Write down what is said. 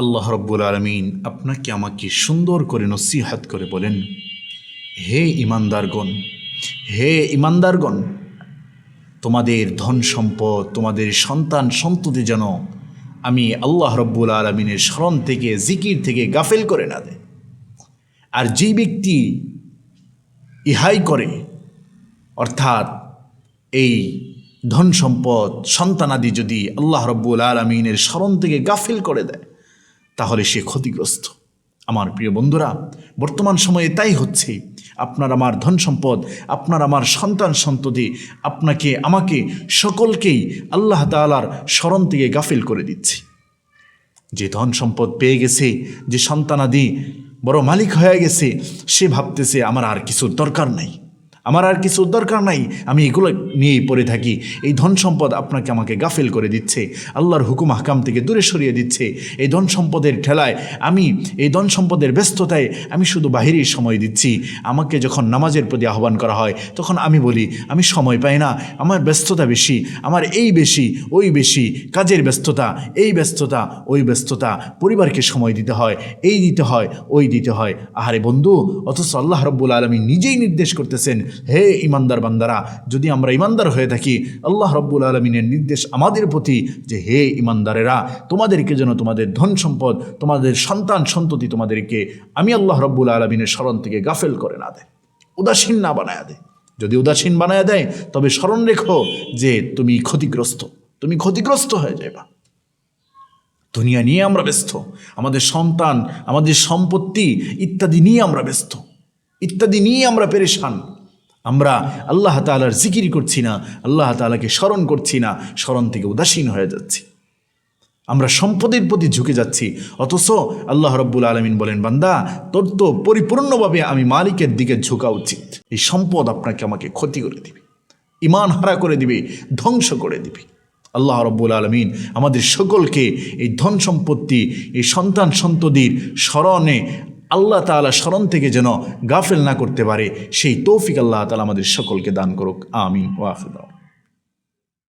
আল্লাহ রব্বুল আলমিন আপনাকে আমাকে সুন্দর করে নসিহাত করে বলেন, হে ইমানদারগণ, তোমাদের ধন সম্পদ, তোমাদের সন্তান সন্ততি যেন আমি আল্লাহ রব্বুল আলমিনের স্মরণ থেকে, জিকির থেকে গাফেল করে না দেয়। আর যেই ব্যক্তি ইহাই করে, অর্থাৎ এই ধন সম্পদ সন্তানাদি যদি আল্লাহ রব্বুল আলমিনের স্মরণ থেকে গাফেল করে দেয়, তাহলে সে ক্ষতিগ্রস্ত। আমার প্রিয় বন্ধুরা, বর্তমান সময়ে তাই হচ্ছে। আপনার আমার ধন সম্পদ, আপনার আমার সন্তান সন্ততি, আপনাকে আমাকে সকলকেই আল্লাহ তাআলার স্মরণ থেকে গাফেল করে দিচ্ছে। যে ধন সম্পদ পেয়ে গেছে, যে সন্তানাদি বড় মালিক হয়ে গেছে, সে ভাবতেছে আমার আর কিছুর দরকার নাই, আমি এগুলো নিয়েই পড়ে থাকি। এই ধন সম্পদ আপনাকে আমাকে গাফেল করে দিচ্ছে, আল্লাহর হুকুম আহকাম থেকে দূরে সরিয়ে দিচ্ছে। এই ধন সম্পদের ঠেলায় এই ধন সম্পদের ব্যস্ততায় আমি শুধু বাহিরের সময় দিচ্ছি। আমাকে যখন নামাজের প্রতি আহ্বান করা হয়, তখন আমি বলি আমি সময় পাই না, আমার ব্যস্ততা বেশি, আমার এই বেশি ওই বেশি, কাজের ব্যস্ততা, এই ব্যস্ততা ওই ব্যস্ততা, পরিবারকে সময় দিতে হয়, এই দিতে হয় ওই দিতে হয়। আহারে বন্ধু, অথচ আল্লাহ রব্বুল আলমিন নিজেই নির্দেশ করতেছেন, হে ইমানদার বান্দারা, যদি আমরা ইমানদার হয়ে থাকি, আল্লাহ রব্বুল আলমিনের নির্দেশ আমাদের প্রতি যে হে ইমানদারেরা, তোমাদেরকে যেন তোমাদের ধন সম্পদ, তোমাদের সন্তান সন্ততি, তোমাদেরকে আমি আল্লাহ রব্বুল আলমিনের স্মরণ থেকে গাফেল করে না দেয়, উদাসীন না বানায় দেয়। যদি উদাসীন বানায় দেয়, তবে স্মরণ রেখো যে তুমি ক্ষতিগ্রস্ত হয়ে যাবে। দুনিয়া নিয়ে আমরা ব্যস্ত, আমাদের সন্তান, আমাদের সম্পত্তি ইত্যাদি নিয়ে আমরা ব্যস্ত, ইত্যাদি নিয়ে আমরা পেরেশান। আমরা আল্লাহ তাআলার জিকির করছি না, আল্লাহ তাআলাকে স্মরণ করছি না, স্মরণ থেকে উদাসীন হয়ে যাচ্ছি। আমরা সম্পদের প্রতি ঝুঁকে যাচ্ছি, অথচ আল্লাহ রব্বুল আলমিন বলেন, বান্দা, তোর তো পরিপূর্ণভাবে আমি মালিকের দিকে ঝুঁকা উচিত। এই সম্পদ আপনাকে আমাকে ক্ষতি করে দিবে, ঈমান হারা করে দিবে, ধ্বংস করে দিবে। আল্লাহ রব্বুল আলমিন আমাদের সকলকে এই ধন সম্পত্তি, এই সন্তান সন্ততির স্মরণে, আল্লাহ তাআলা স্মরণ থেকে যেন গাফেল না করতে পারে, সেই তৌফিক আল্লাহ তাআলা আমাদের সকলকে দান করুক। আমিন ওয়া আখির।